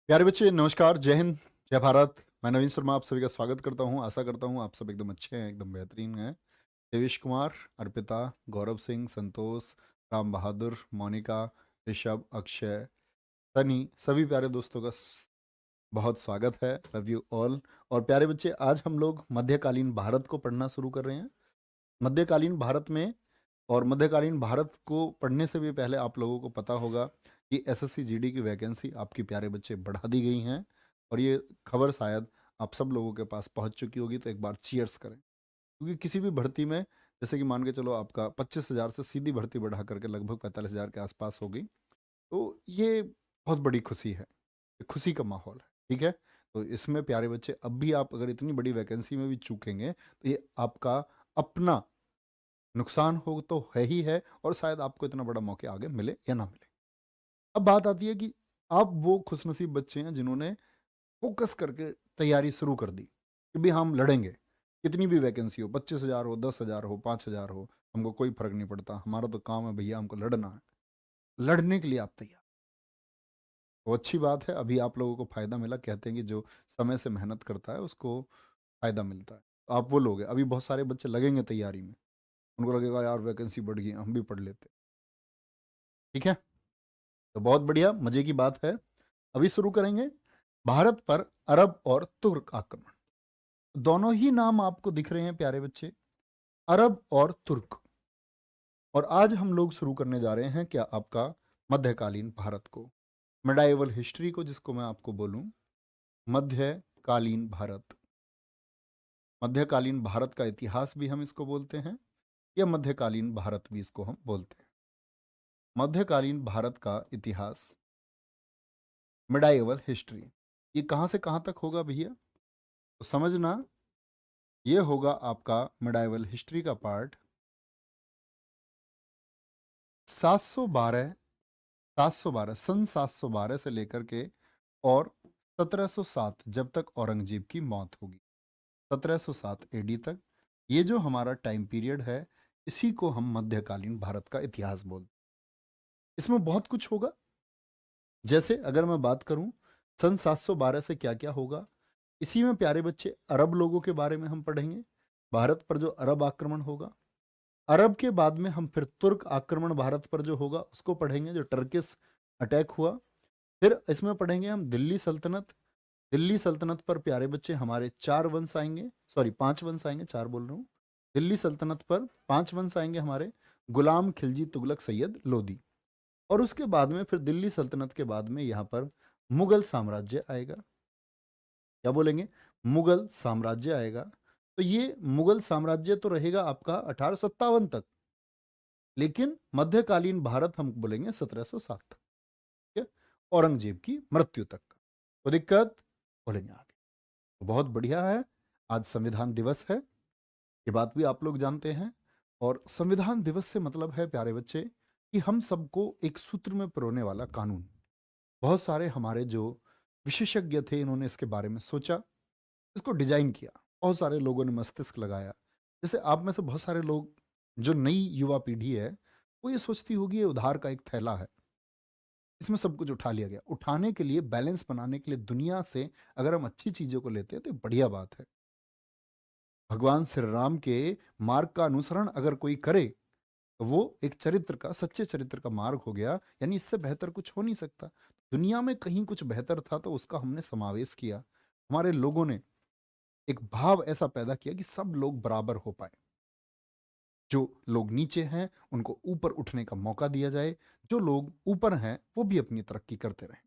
प्यारे बच्चे नमस्कार, जय हिंद, जय भारत। मैं नवीन शर्मा आप सभी का स्वागत करता हूं। आशा करता हूं आप सब एकदम अच्छे हैं, एकदम बेहतरीन हैं। देवेश कुमार, अर्पिता, गौरव सिंह, संतोष, राम बहादुर, मोनिका, ऋषभ, अक्षय, सनी, सभी प्यारे दोस्तों का बहुत स्वागत है। Love you all. और प्यारे बच्चे, आज हम लोग मध्यकालीन भारत को पढ़ना शुरू कर रहे हैं। मध्यकालीन भारत में और मध्यकालीन भारत को पढ़ने से भी पहले आप लोगों को पता होगा कि एसएससी जीडी की वैकेंसी आपकी प्यारे बच्चे बढ़ा दी गई हैं। और ये खबर शायद आप सब लोगों के पास पहुंच चुकी होगी, तो एक बार चीयर्स करें। क्योंकि किसी भी भर्ती में, जैसे कि मान के चलो आपका 25,000 से सीधी भर्ती बढ़ा करके लगभग 45,000 के आसपास हो गई, तो ये बहुत बड़ी खुशी है, ये खुशी का माहौल है। ठीक है, तो इसमें प्यारे बच्चे अब भी आप अगर इतनी बड़ी वैकेंसी में भी चूकेंगे तो ये आपका अपना नुकसान हो तो है ही है, और शायद आपको इतना बड़ा मौका आगे मिले या ना मिले। अब बात आती है कि आप वो खुशनसीब बच्चे हैं जिन्होंने फोकस करके तैयारी शुरू कर दी कि भी हम लड़ेंगे, कितनी भी वैकेंसी हो, 25,000 हो, 10,000 हो, 5,000 हो, हमको कोई फर्क नहीं पड़ता, हमारा तो काम है भैया, हमको लड़ना है। लड़ने के लिए आप तैयार, वो अच्छी बात है। अभी आप लोगों को फायदा मिला, कहते हैं कि जो समय से मेहनत करता है उसको फायदा मिलता है। तो आप वो लोग हैं। अभी बहुत सारे बच्चे लगेंगे तैयारी में, उनको लगेगा यार वैकेंसी बढ़ गई, हम भी पढ़ लेते। ठीक है, तो बहुत बढ़िया, मजे की बात है। अभी शुरू करेंगे भारत पर अरब और तुर्क आक्रमण। दोनों ही नाम आपको दिख रहे हैं प्यारे बच्चे, अरब और तुर्क। और आज हम लोग शुरू करने जा रहे हैं क्या आपका मध्यकालीन भारत को, मेडाइवल हिस्ट्री को, जिसको मैं आपको बोलूं मध्यकालीन भारत। मध्यकालीन भारत का इतिहास भी हम इसको बोलते हैं, या मध्यकालीन भारत भी इसको हम बोलते हैं। मध्यकालीन भारत का इतिहास, मिडाइवल हिस्ट्री, ये कहाँ से कहाँ तक होगा भैया? तो समझना, ये होगा आपका मिडाइवल हिस्ट्री का पार्ट 712, 712 सन 712 से लेकर के और 1707, जब तक औरंगजेब की मौत होगी, 1707 एडी तक। ये जो हमारा टाइम पीरियड है, इसी को हम मध्यकालीन भारत का इतिहास बोलते हैं। इसमें बहुत कुछ होगा। जैसे अगर मैं बात करूं सन 712 से क्या क्या होगा, इसी में प्यारे बच्चे अरब लोगों के बारे में हम पढ़ेंगे। भारत पर जो अरब आक्रमण होगा, अरब के बाद में हम फिर तुर्क आक्रमण भारत पर जो होगा उसको पढ़ेंगे, जो टर्किश अटैक हुआ। फिर इसमें पढ़ेंगे हम दिल्ली सल्तनत। दिल्ली सल्तनत पर प्यारे बच्चे हमारे चार वंश आएंगे, सॉरी पांच वंश आएंगे, चार बोल रहा हूँ। दिल्ली सल्तनत पर पांच वंश आएंगे हमारे, गुलाम खिलजी तुगलक सैयद लोदी। और उसके बाद में फिर दिल्ली सल्तनत के बाद में यहाँ पर मुगल साम्राज्य आएगा। क्या बोलेंगे? मुगल साम्राज्य आएगा। तो ये मुगल साम्राज्य तो रहेगा आपका 1857 तक, लेकिन मध्यकालीन भारत हम बोलेंगे 1707 तक। ठीक है, औरंगजेब की मृत्यु तक का। तो दिक्कत बोलेंगे आगे। तो बहुत बढ़िया है, आज संविधान दिवस है, ये बात भी आप लोग जानते हैं। और संविधान दिवस से मतलब है प्यारे बच्चे कि हम सबको एक सूत्र में पिरोने वाला कानून। बहुत सारे हमारे जो विशेषज्ञ थे, इन्होंने इसके बारे में सोचा, इसको डिजाइन किया, बहुत सारे लोगों ने मस्तिष्क लगाया। जैसे आप में से बहुत सारे लोग, जो नई युवा पीढ़ी है, वो ये सोचती होगी ये उधार का एक थैला है, इसमें सब कुछ उठा लिया गया। उठाने के लिए, बैलेंस बनाने के लिए दुनिया से अगर हम अच्छी चीजों को लेते हैं तो ये बढ़िया बात है। भगवान श्री राम के मार्ग का अनुसरण अगर कोई करे तो वो एक चरित्र का, सच्चे चरित्र का मार्ग हो गया, यानी इससे बेहतर कुछ हो नहीं सकता। दुनिया में कहीं कुछ बेहतर था तो उसका हमने समावेश किया। हमारे लोगों ने एक भाव ऐसा पैदा किया कि सब लोग बराबर हो पाए। जो लोग नीचे हैं उनको ऊपर उठने का मौका दिया जाए, जो लोग ऊपर हैं वो भी अपनी तरक्की करते रहें।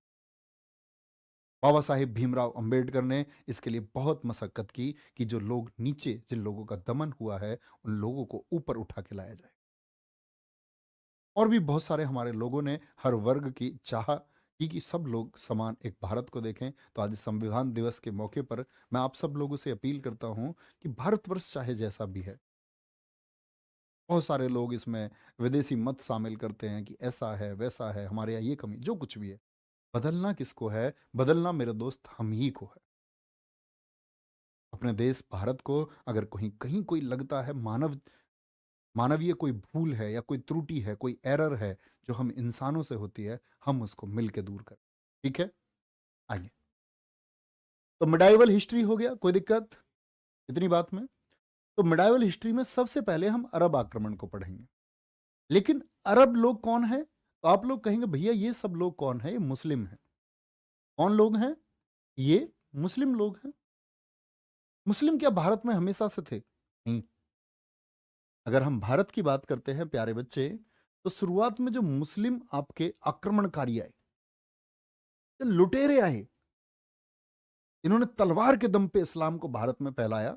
बाबा साहेब भीमराव अंबेडकर ने इसके लिए बहुत मशक्कत की कि जो लोग नीचे, जिन लोगों का दमन हुआ है, उन लोगों को ऊपर उठा के लाया जाए। और भी बहुत सारे हमारे लोगों ने हर वर्ग की चाह की कि सब लोग समान एक भारत को देखें। तो आज संविधान दिवस के मौके पर मैं आप सब लोगों से अपील करता हूं कि भारतवर्ष चाहे जैसा भी है, बहुत सारे लोग इसमें विदेशी मत शामिल करते हैं कि ऐसा है वैसा है, हमारे यहाँ ये कमी, जो कुछ भी है, बदलना किसको है? बदलना मेरे दोस्त हम ही को है। अपने देश भारत को अगर कहीं कहीं कोई लगता है मानवीय कोई भूल है या कोई त्रुटि है, कोई एरर है जो हम इंसानों से होती है, हम उसको मिल के दूर करें। ठीक है, आगे तो मिडाइवल हिस्ट्री हो गया, कोई दिक्कत इतनी बात में? तो मिडाइवल हिस्ट्री में सबसे पहले हम अरब आक्रमण को पढ़ेंगे। लेकिन अरब लोग कौन है? तो आप लोग कहेंगे भैया ये सब लोग कौन है? ये मुस्लिम है। कौन लोग हैं? ये मुस्लिम लोग हैं। मुस्लिम क्या भारत में हमेशा से थे? नहीं। अगर हम भारत की बात करते हैं प्यारे बच्चे, तो शुरुआत में जो मुस्लिम आपके आक्रमणकारी आए, लुटेरे आए, इन्होंने तलवार के दम पे इस्लाम को भारत में फैलाया।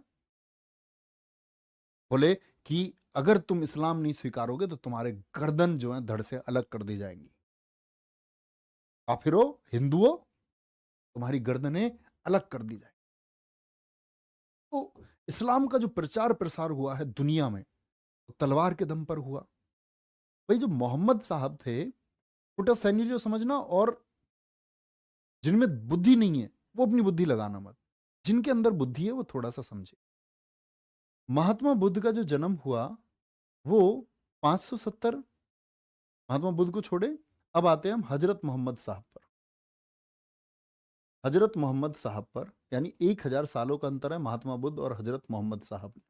बोले कि अगर तुम इस्लाम नहीं स्वीकारोगे तो तुम्हारे गर्दन जो है धड़ से अलग कर दी जाएंगी। काफिरो, हिंदुओं, तुम्हारी गर्दनें अलग कर दी जाएंगी। तो इस्लाम का जो प्रचार प्रसार हुआ है दुनिया में, तो तलवार के दम पर हुआ। भाई जो मोहम्मद साहब थे, छोटा सैनिरियो समझना, और जिनमें बुद्धि नहीं है वो अपनी बुद्धि लगाना मत, जिनके अंदर बुद्धि है वो थोड़ा सा समझे। महात्मा बुद्ध का जो जन्म हुआ वो 570, महात्मा बुद्ध को छोड़े, अब आते हैं हम हजरत मोहम्मद साहब पर। हजरत मोहम्मद साहब पर, यानी 1000 सालों का अंतर है महात्मा बुद्ध और हजरत मोहम्मद साहब में।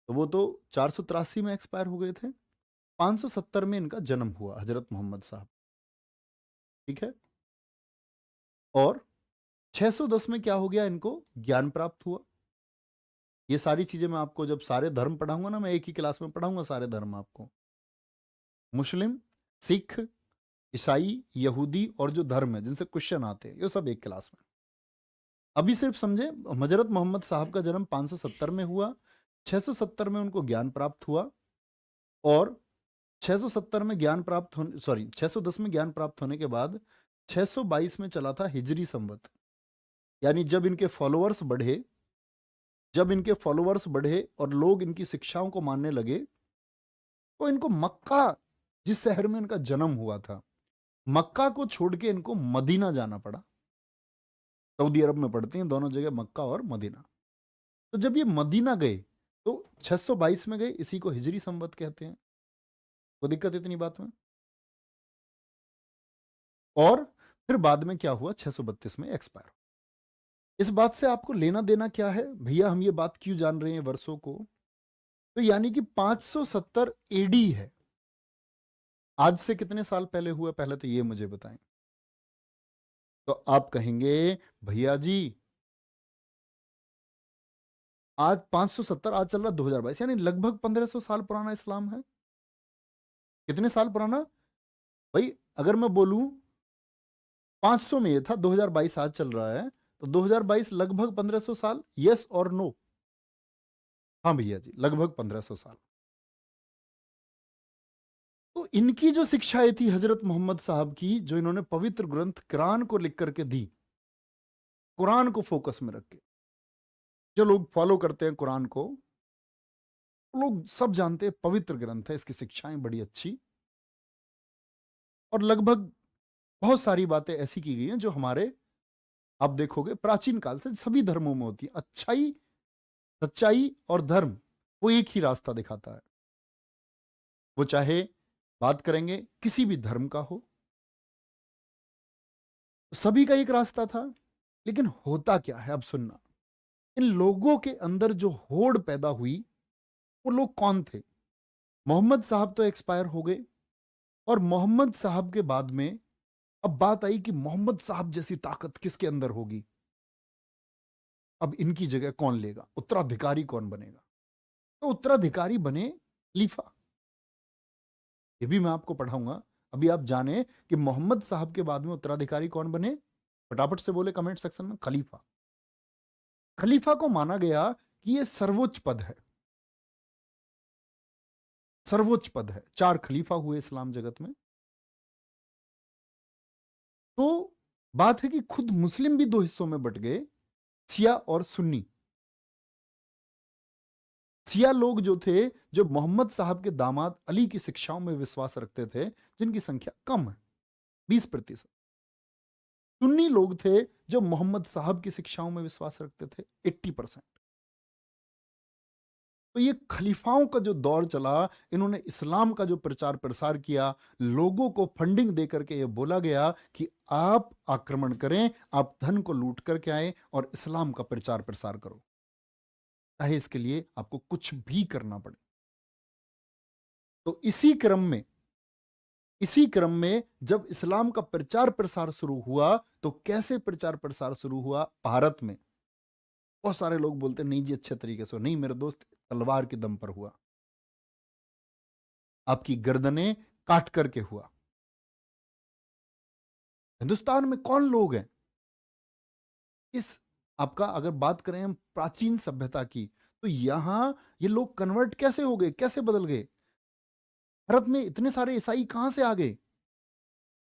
तो वो तो 483 में एक्सपायर हो गए थे, 570 में इनका जन्म हुआ हजरत मोहम्मद साहब, ठीक है। और 610 में क्या हो गया, इनको ज्ञान प्राप्त हुआ। ये सारी चीजें मैं आपको जब सारे धर्म पढ़ाऊंगा ना, मैं एक ही क्लास में पढ़ाऊंगा सारे धर्म आपको, मुस्लिम, सिख, ईसाई, यहूदी और जो धर्म है जिनसे क्वेश्चन आते हैं, ये सब एक क्लास में। अभी सिर्फ समझे, हजरत मोहम्मद साहब का जन्म 570 में हुआ, 670 में उनको ज्ञान प्राप्त हुआ, और 670 में ज्ञान प्राप्त होने, सॉरी 610 में ज्ञान प्राप्त होने के बाद 622 में चला था हिजरी संवत। यानी जब इनके फॉलोअर्स बढ़े, जब इनके फॉलोअर्स बढ़े और लोग इनकी शिक्षाओं को मानने लगे, तो इनको मक्का, जिस शहर में इनका जन्म हुआ था, मक्का को छोड़ के इनको मदीना जाना पड़ा। सऊदी अरब में पढ़ते हैं दोनों जगह, मक्का और मदीना। तो जब ये मदीना गए तो 622 में गए, इसी को हिजरी संवत कहते हैं। कोई दिक्कत इतनी बात में? और फिर बाद में क्या हुआ, 632 में एक्सपायर। इस बात से आपको लेना देना क्या है भैया, हम ये बात क्यों जान रहे हैं वर्षों को? तो यानी कि 570 एडी है। आज से कितने साल पहले हुआ, पहले तो ये मुझे बताएं। तो आप कहेंगे भैया जी आज 570, आज चल रहा 2022, यानी लगभग 1500 साल पुराना इस्लाम है। कितने साल पुराना भाई? अगर मैं बोलूं 500 में ये था, 2022 आज चल रहा है, तो 2022 लगभग 1500 साल, यस और नो? हाँ भैया जी, लगभग 1500 साल। तो इनकी जो शिक्षाएं थी हजरत मोहम्मद साहब की, जो इन्होंने पवित्र ग्रंथ कुरान को लिख करके दी, कुरान को फोकस में रख के जो लोग फॉलो करते हैं कुरान को, लोग सब जानते हैं पवित्र ग्रंथ है, इसकी शिक्षाएं बड़ी अच्छी, और लगभग बहुत सारी बातें ऐसी की गई हैं जो हमारे, आप देखोगे प्राचीन काल से सभी धर्मों में होती है। अच्छाई, सच्चाई और धर्म, वो एक ही रास्ता दिखाता है। वो चाहे बात करेंगे किसी भी धर्म का हो, सभी का एक रास्ता था। लेकिन होता क्या है, अब सुनना, इन लोगों के अंदर जो होड़ पैदा हुई, वो लोग कौन थे? मोहम्मद साहब तो एक्सपायर हो गए, और मोहम्मद साहब के बाद में अब बात आई कि मोहम्मद साहब जैसी ताकत किसके अंदर होगी? अब इनकी जगह कौन लेगा, उत्तराधिकारी कौन बनेगा? तो उत्तराधिकारी बने खलीफा। ये भी मैं आपको पढ़ाऊंगा। अभी आप जाने कि मोहम्मद साहब के बाद में उत्तराधिकारी कौन बने, फटाफट से बोले कमेंट सेक्शन में, खलीफा। खलीफा को माना गया कि ये सर्वोच्च पद है, सर्वोच्च पद है। 4 खलीफा हुए इस्लाम जगत में। तो बात है कि खुद मुस्लिम भी 2 हिस्सों में बट गए, शिया और सुन्नी। शिया लोग जो थे, जो मोहम्मद साहब के दामाद अली की शिक्षाओं में विश्वास रखते थे, जिनकी संख्या कम है, 20%। सुन्नी लोग थे जो मोहम्मद साहब की शिक्षाओं में विश्वास रखते थे, 80%। तो ये खलीफाओं का जो दौर चला, इन्होंने इस्लाम का जो प्रचार प्रसार किया, लोगों को फंडिंग दे करके ये बोला गया कि आप आक्रमण करें, आप धन को लूट करके आए और इस्लाम का प्रचार प्रसार करो, चाहे इसके लिए आपको कुछ भी करना पड़े। तो इसी क्रम में जब इस्लाम का प्रचार प्रसार शुरू हुआ, तो कैसे प्रचार प्रसार शुरू हुआ भारत में? बहुत सारे लोग बोलते नहीं जी अच्छे तरीके से, नहीं मेरे दोस्त, तलवार के दम पर हुआ, आपकी गर्दनें काट करके हुआ। हिंदुस्तान में कौन लोग हैं इस, आपका अगर बात करें हम प्राचीन सभ्यता की, तो यहां ये लोग कन्वर्ट कैसे हो गए, कैसे बदल गए? भारत में इतने सारे ईसाई कहां से आ गए?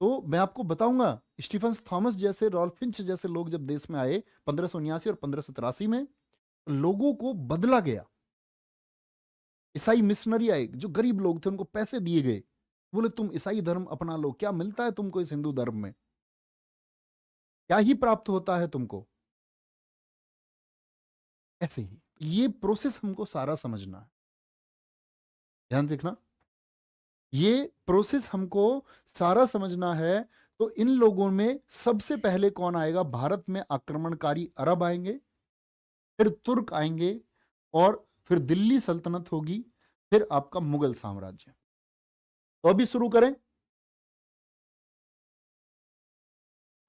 तो मैं आपको बताऊंगा, स्टीफन थॉमस जैसे, रॉल्फ फिंच जैसे लोग जब देश में आए 1579 और 1583 में, लोगों को बदला गया। ईसाई मिशनरी आए, जो गरीब लोग थे उनको पैसे दिए गए, बोले तुम ईसाई धर्म अपना लो, क्या मिलता है तुमको इस हिंदू धर्म में, क्या ही प्राप्त होता है तुमको? ऐसे ही ये प्रोसेस हमको सारा समझना है, ध्यान देखना, ये प्रोसेस हमको सारा समझना है। तो इन लोगों में सबसे पहले कौन आएगा? भारत में आक्रमणकारी अरब आएंगे, फिर तुर्क आएंगे, और फिर दिल्ली सल्तनत होगी, फिर आपका मुगल साम्राज्य। तो अभी शुरू करें,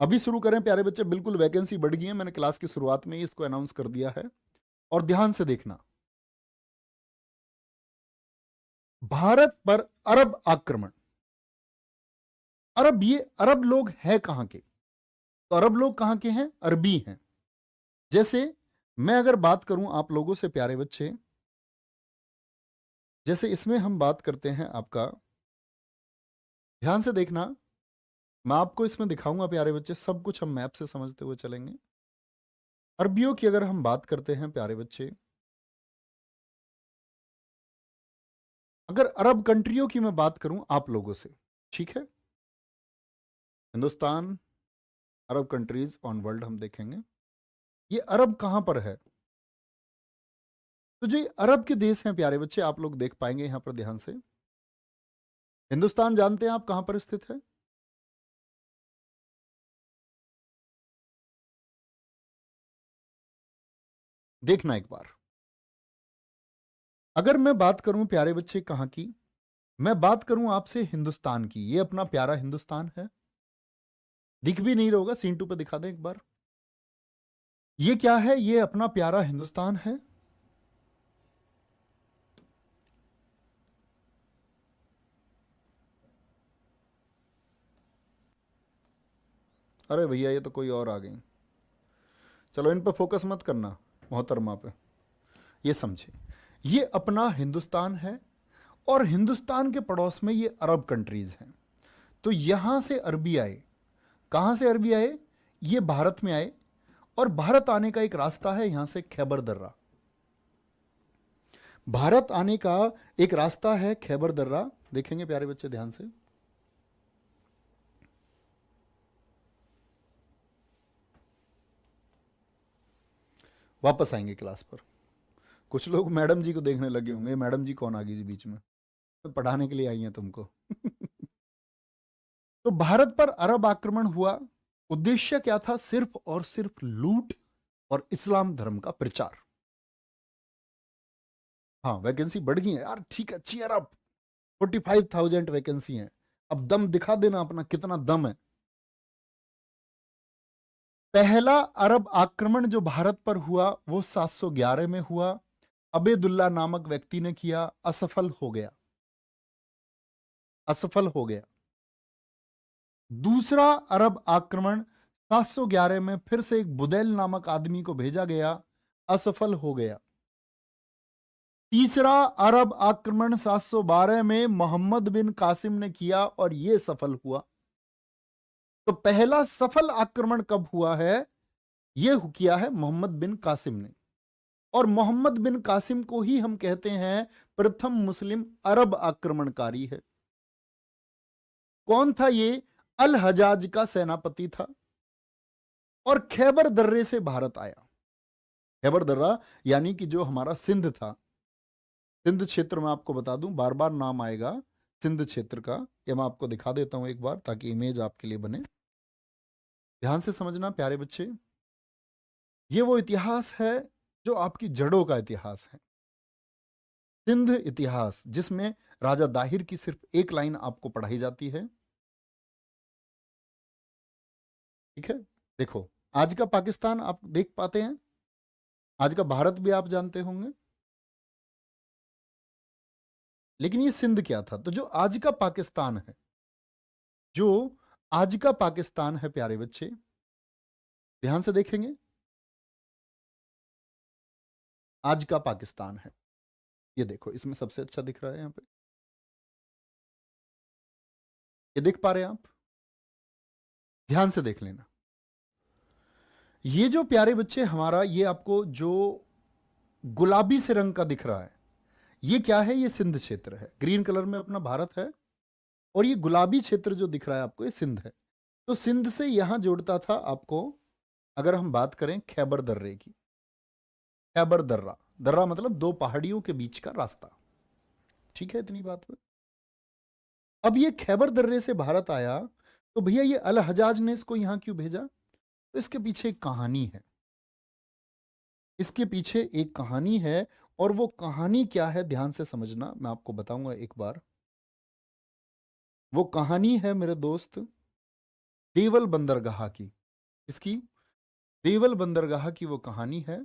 अभी शुरू करें प्यारे बच्चे। बिल्कुल वैकेंसी बढ़ गई है, मैंने क्लास की शुरुआत में ही इसको अनाउंस कर दिया है, और ध्यान से देखना। भारत पर अरब आक्रमण, अरब, ये अरब लोग हैं कहां के? तो अरब लोग कहां के हैं? अरबी हैं। जैसे मैं अगर बात करूं आप लोगों से प्यारे बच्चे, जैसे इसमें हम बात करते हैं आपका, ध्यान से देखना, मैं आपको इसमें दिखाऊंगा प्यारे बच्चे, सब कुछ हम मैप से समझते हुए चलेंगे। अरबियों की अगर हम बात करते हैं प्यारे बच्चे, अगर अरब कंट्रियों की मैं बात करूं आप लोगों से, ठीक है, हिंदुस्तान, अरब कंट्रीज ऑन वर्ल्ड हम देखेंगे, ये अरब कहां पर है? तो जो ये अरब के देश हैं प्यारे बच्चे, आप लोग देख पाएंगे यहां पर ध्यान से। हिंदुस्तान जानते हैं आप कहां पर स्थित है? देखना एक बार, अगर मैं बात करूं प्यारे बच्चे कहां की, मैं बात करूं आपसे हिंदुस्तान की, ये अपना प्यारा हिंदुस्तान है, दिख भी नहीं रहा होगा, सीन टू पे दिखा दें एक बार, ये क्या है? ये अपना प्यारा हिंदुस्तान है। अरे भैया ये तो कोई और आ गई, चलो इन पर फोकस मत करना मोहतरमा पे, ये समझे, ये अपना हिंदुस्तान है, और हिंदुस्तान के पड़ोस में ये अरब कंट्रीज हैं। तो यहां से अरबी आए, कहां से अरबी आए? ये भारत में आए, और भारत आने का एक रास्ता है यहां से खैबर दर्रा, भारत आने का एक रास्ता है खैबर दर्रा, देखेंगे प्यारे बच्चे ध्यान से। वापस आएंगे क्लास पर, कुछ लोग मैडम जी को देखने लगे होंगे, मैडम जी कौन आ गई जी बीच में, तो पढ़ाने के लिए आई हैं तुमको। तो भारत पर अरब आक्रमण हुआ, उद्देश्य क्या था? सिर्फ और सिर्फ लूट और इस्लाम धर्म का प्रचार। हाँ वैकेंसी बढ़ गई है यार, ठीक है, चीयर अप, 45,000 वैकेंसी है, अब दम दिखा देना अपना, कितना दम है। पहला अरब आक्रमण जो भारत पर हुआ वो 711 में हुआ, अबेदुल्ला नामक व्यक्ति ने किया, असफल हो गया, असफल हो गया। दूसरा अरब आक्रमण 711 में फिर से एक बुदैल नामक आदमी को भेजा गया, असफल हो गया। तीसरा अरब आक्रमण 712 में मोहम्मद बिन कासिम ने किया और यह सफल हुआ। तो पहला सफल आक्रमण कब हुआ है? यह किया है मोहम्मद बिन कासिम ने, और मोहम्मद बिन कासिम को ही हम कहते हैं प्रथम मुस्लिम अरब आक्रमणकारी है। कौन था ये? अल हजाज का सेनापति था, और खैबर दर्रे से भारत आया। खैबर दर्रा यानी कि जो हमारा सिंध था, सिंध क्षेत्र में आपको बता दूं, बार बार नाम आएगा सिंध क्षेत्र का। ये मैं आपको दिखा देता हूं एक बार, ताकि इमेज आपके लिए बने। ध्यान से समझना प्यारे बच्चे, ये वो इतिहास है जो आपकी जड़ों का इतिहास है। सिंध इतिहास, जिसमें राजा दाहिर की सिर्फ एक लाइन आपको पढ़ाई जाती है। ठीक है, देखो आज का पाकिस्तान आप देख पाते हैं, आज का भारत भी आप जानते होंगे, लेकिन ये सिंध क्या था? तो जो आज का पाकिस्तान है, जो आज का पाकिस्तान है प्यारे बच्चे, ध्यान से देखेंगे, आज का पाकिस्तान है। ये देखो, इसमें सबसे अच्छा दिख रहा है यहां पे, ये देख पा रहे हैं आप? ध्यान से देख लेना। ये जो प्यारे बच्चे हमारा, ये आपको जो गुलाबी से रंग का दिख रहा है, ये क्या है? ये सिंध क्षेत्र है। ग्रीन कलर में अपना भारत है, और ये गुलाबी क्षेत्र जो दिख रहा है आपको, ये सिंध है। तो सिंध से यहां जोड़ता था आपको, अगर हम बात करें खैबर दर्रे की, खैबर दर्रा, दर्रा मतलब दो पहाड़ियों के बीच का रास्ता। ठीक है, इतनी बात में। अब ये खैबर दर्रे से भारत आया, तो भैया ये अल हजाज ने इसको यहां क्यों भेजा? तो इसके पीछे एक कहानी है, इसके पीछे एक कहानी है। और वो कहानी क्या है, ध्यान से समझना, मैं आपको बताऊंगा एक बार। वो कहानी है मेरे दोस्त देवल बंदरगाह की। इसकी देवल बंदरगाह की वो कहानी है।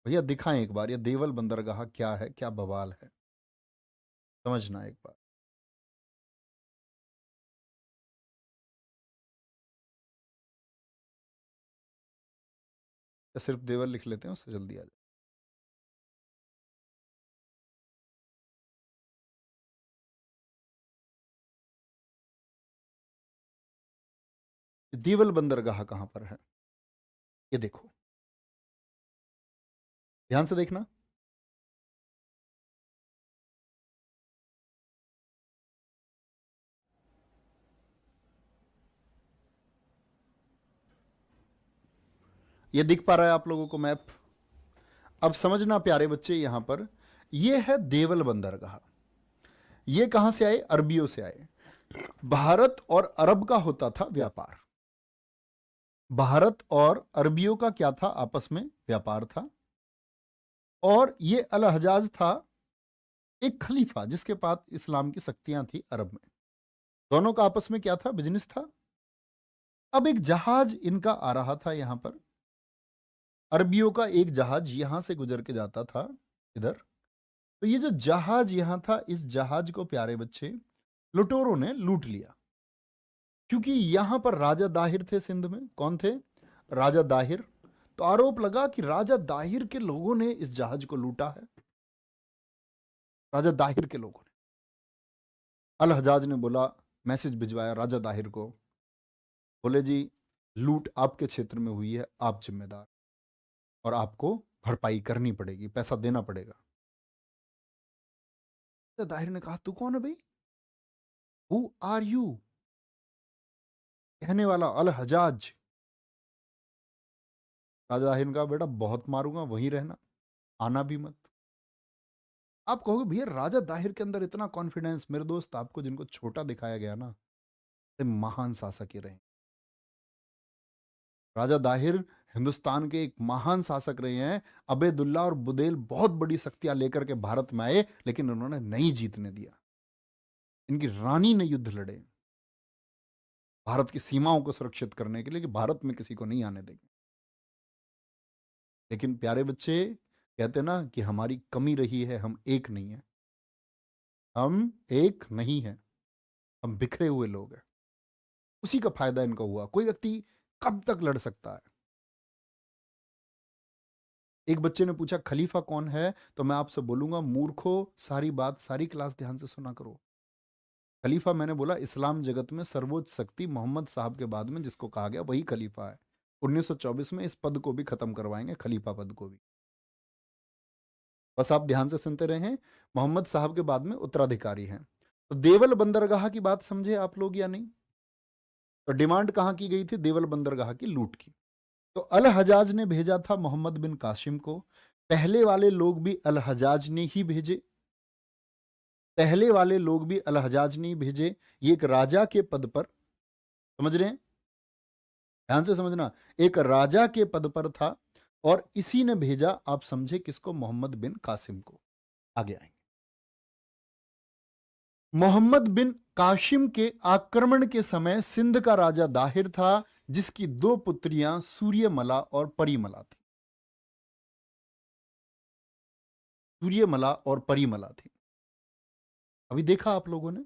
भैया दिखाएं एक बार, ये देवल बंदरगाह क्या है, क्या बवाल है, समझना एक बार। या सिर्फ देवल लिख लेते हैं, उससे जल्दी आ जाए। देवल बंदरगाह कहां पर है, ये देखो, ध्यान से देखना। ये दिख पा रहा है आप लोगों को मैप? अब समझना प्यारे बच्चे, यहां पर ये है देवल बंदरगाह। ये कहां से आए? अरबियों से आए। भारत और अरब का होता था व्यापार। भारत और अरबियों का क्या था? आपस में व्यापार था। और ये अल हजाज था एक खलीफा, जिसके पास इस्लाम की शक्तियां थी अरब में। दोनों का आपस में क्या था? बिजनेस था। अब एक जहाज इनका आ रहा था यहां पर, अरबियों का एक जहाज यहां से गुजर के जाता था इधर। तो ये जो जहाज यहां था, इस जहाज को प्यारे बच्चे लुटेरों ने लूट लिया। क्योंकि यहां पर राजा दाहिर थे सिंध में। कौन थे? राजा दाहिर। तो आरोप लगा कि राजा दाहिर के लोगों ने इस जहाज को लूटा है। राजा दाहिर के लोगों ने। अल हजाज ने बोला, मैसेज भिजवाया राजा दाहिर को, बोले जी लूट आपके क्षेत्र में हुई है, आप जिम्मेदार, और आपको भरपाई करनी पड़ेगी, पैसा देना पड़ेगा। राजा दाहिर ने कहा, तू कौन है भाई? Who are you? कहने वाला अल हजाज। राजा दाहिर ने कहा, बेटा बहुत मारूंगा, वहीं रहना, आना भी मत। आप कहोगे भैया राजा दाहिर के अंदर इतना कॉन्फिडेंस? मेरे दोस्त, आपको जिनको छोटा दिखाया गया ना, ते महान शासक ही रहे। राजा दाहिर हिंदुस्तान के एक महान शासक रहे हैं। अबेदुल्ला और बुदेल बहुत बड़ी शक्तियां लेकर के भारत में आए, लेकिन उन्होंने नहीं जीतने दिया। इनकी रानी ने युद्ध लड़े भारत की सीमाओं को सुरक्षित करने के लिए, कि भारत में किसी को नहीं आने देंगे। लेकिन प्यारे बच्चे, कहते ना कि हमारी कमी रही है, हम एक नहीं है, हम एक नहीं है, हम बिखरे हुए लोग हैं। उसी का फायदा इनको हुआ। कोई व्यक्ति कब तक लड़ सकता है? एक बच्चे ने पूछा खलीफा कौन है, तो मैं आपसे बोलूंगा मूर्खो, सारी बात, सारी क्लास ध्यान से सुना करो। खलीफा, मैंने बोला इस्लाम जगत में सर्वोच्च शक्ति मोहम्मद साहब के बाद में जिसको कहा गया, वही खलीफा है। 1924 में इस पद को भी खत्म करवाएंगे, खलीफा पद को भी। बस आप ध्यान से सुनते रहे, मोहम्मद साहब के बाद में उत्तराधिकारी हैं। तो देवल बंदरगाह की बात समझे आप लोग या नहीं? तो डिमांड कहां की गई थी? देवल बंदरगाह की लूट की। तो अल हजाज ने भेजा था मोहम्मद बिन कासिम को, पहले वाले लोग भी अल हजाज ने ही भेजे, पहले वाले लोग भी अल हजाज ने ही भेजे। ये एक राजा के पद पर, समझ रहे हैं, ध्यान से समझना, एक राजा के पद पर था और इसी ने भेजा, आप समझे किसको, मोहम्मद बिन कासिम को। आगे आएंगे। मोहम्मद बिन कासिम के आक्रमण के समय सिंध का राजा दाहिर था, जिसकी दो पुत्रियां सूर्यमला और परिमला थी। सूर्यमला और परिमला थी। अभी देखा आप लोगों ने,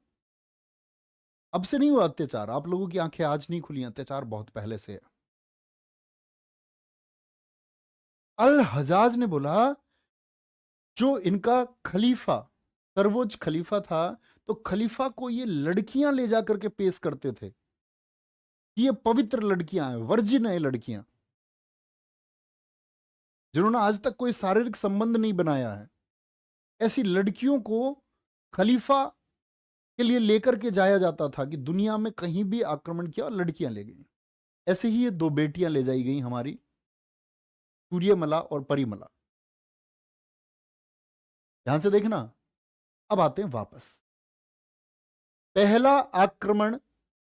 अब से नहीं हुआ अत्याचार, आप लोगों की आंखें आज नहीं खुली, अत्याचार बहुत पहले से है। अल हजाज ने बोला, जो इनका खलीफा, सर्वोच्च खलीफा था, तो खलीफा को ये लड़कियां ले जाकर के पेश करते थे, ये पवित्र लड़कियां हैं, वर्जिन है लड़कियां, जिन्होंने आज तक कोई शारीरिक संबंध नहीं बनाया है। ऐसी लड़कियों को खलीफा के लिए लेकर के जाया जाता था कि दुनिया में कहीं भी आक्रमण किया और लड़कियां ले गई। ऐसे ही ये दो बेटियां ले जाई गई हमारी, सूर्यमला और परिमला। ध्यान से देखना। अब आते हैं वापस। पहला आक्रमण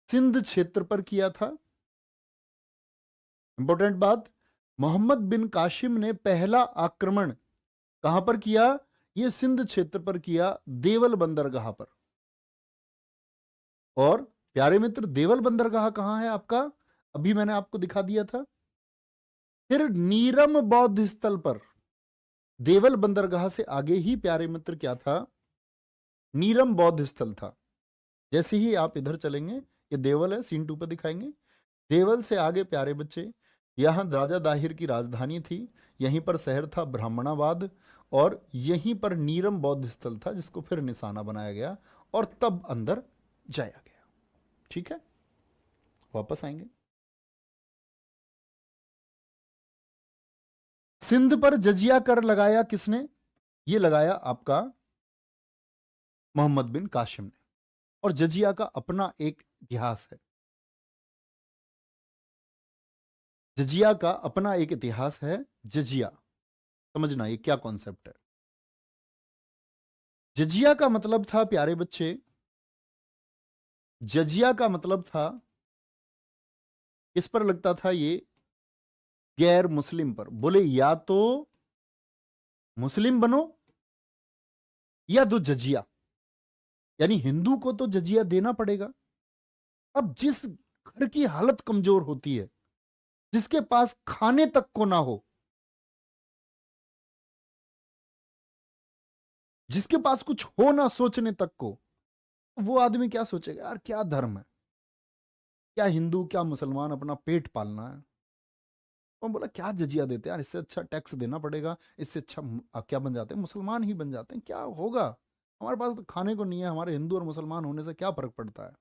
सिंध क्षेत्र पर किया था। इंपॉर्टेंट बात, मोहम्मद बिन कासिम ने पहला आक्रमण कहां पर किया, यह सिंध क्षेत्र पर किया, देवल बंदरगाह पर। और प्यारे मित्र, देवल बंदरगाह कहां है आपका, अभी मैंने आपको दिखा दिया था। फिर नीरम बौद्ध स्थल पर, देवल बंदरगाह से आगे ही प्यारे मित्र क्या था, नीरम बौद्ध स्थल था। जैसे ही आप इधर चलेंगे, ये देवल है, सीन 2 पर दिखाएंगे। देवल से आगे प्यारे बच्चे, यहां राजा दाहिर की राजधानी थी, यहीं पर शहर था ब्राह्मणाबाद, और यहीं पर नीरम बौद्ध स्थल था, जिसको फिर निशाना बनाया गया और तब अंदर जाया गया। ठीक है, वापस आएंगे। सिंध पर जजिया कर लगाया किसने, ये लगाया आपका मोहम्मद बिन कासिम ने। और जजिया का अपना एक इतिहास है, जजिया का अपना एक इतिहास है। जजिया समझना, ये क्या कॉन्सेप्ट है। जजिया का मतलब था प्यारे बच्चे, जजिया का मतलब था, किस पर लगता था ये, गैर मुस्लिम पर। बोले या तो मुस्लिम बनो या दो जजिया, यानी हिंदू को तो जजिया देना पड़ेगा। अब जिस घर की हालत कमजोर होती है, जिसके पास खाने तक को ना हो, जिसके पास कुछ हो ना सोचने तक को, वो आदमी क्या सोचेगा, यार क्या धर्म है, क्या हिंदू क्या मुसलमान, अपना पेट पालना है। तो बोला क्या जजिया देते हैं यार, इससे अच्छा टैक्स देना पड़ेगा, इससे अच्छा क्या बन जाते हैं, मुसलमान ही बन जाते हैं, क्या होगा, हमारे पास तो खाने को नहीं है, हमारे हिंदू और मुसलमान होने से क्या फर्क पड़ता है।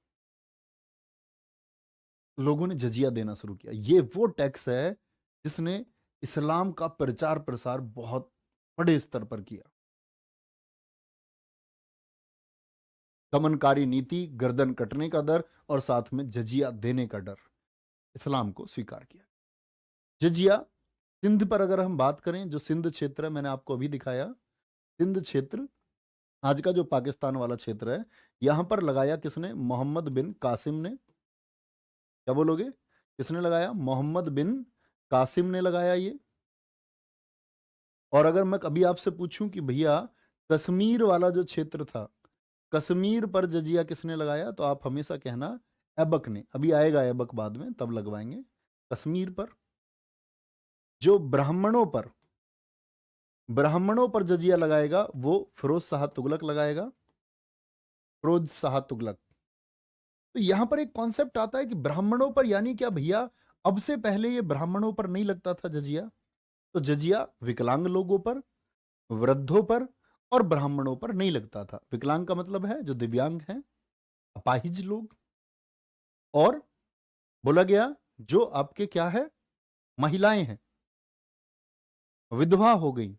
लोगों ने जजिया देना शुरू किया। ये वो टैक्स है जिसने इस्लाम का प्रचार प्रसार बहुत बड़े स्तर पर किया। दमनकारी नीति, गर्दन कटने का डर और साथ में जजिया देने का डर, इस्लाम को स्वीकार किया। जजिया सिंध पर अगर हम बात करें, जो सिंध क्षेत्र है मैंने आपको अभी दिखाया, सिंध क्षेत्र आज का जो पाकिस्तान वाला क्षेत्र है, यहां पर लगाया किसने, मोहम्मद बिन कासिम ने। क्या बोलोगे, किसने लगाया, मोहम्मद बिन कासिम ने लगाया ये। और अगर मैं अभी आपसे पूछूं कि भैया कश्मीर वाला जो क्षेत्र था, कश्मीर पर जजिया किसने लगाया, तो आप हमेशा कहना ऐबक ने। अभी आएगा ऐबक बाद में, तब लगवाएंगे। कश्मीर पर जो ब्राह्मणों पर जजिया लगाएगा, वो फिरोज शाह तुगलक लगाएगा, फिरोज शाह तुगलक। तो यहां पर एक कॉन्सेप्ट आता है कि ब्राह्मणों पर, यानी क्या भैया, अब से पहले ये ब्राह्मणों पर नहीं लगता था जजिया, तो जजिया विकलांग लोगों पर, वृद्धों पर और ब्राह्मणों पर नहीं लगता था। विकलांग का मतलब है जो दिव्यांग हैं, अपाहिज लोग, और बोला गया जो आपके क्या है, महिलाएं हैं, विधवा हो गई,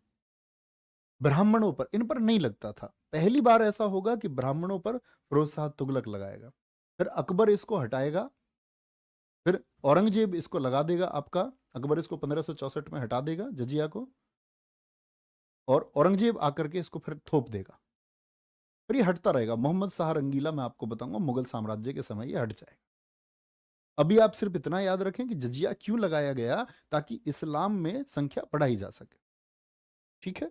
ब्राह्मणों पर, इन पर नहीं लगता था। पहली बार ऐसा होगा कि ब्राह्मणों पर फिरोज शाह तुगलक लगाएगा, फिर अकबर इसको हटाएगा, फिर औरंगजेब इसको लगा देगा आपका, अकबर इसको 1564 में हटा देगा जजिया को। और औरंगजेब आकर के इसको फिर थोप देगा, फिर ये हटता रहेगा। मोहम्मद शाह रंगीला, मैं आपको बताऊंगा, मुगल साम्राज्य के समय ये हट जाएगा। अभी आप सिर्फ इतना याद रखें कि जजिया क्यों लगाया गया, ताकि इस्लाम में संख्या बढ़ाई जा सके। ठीक है,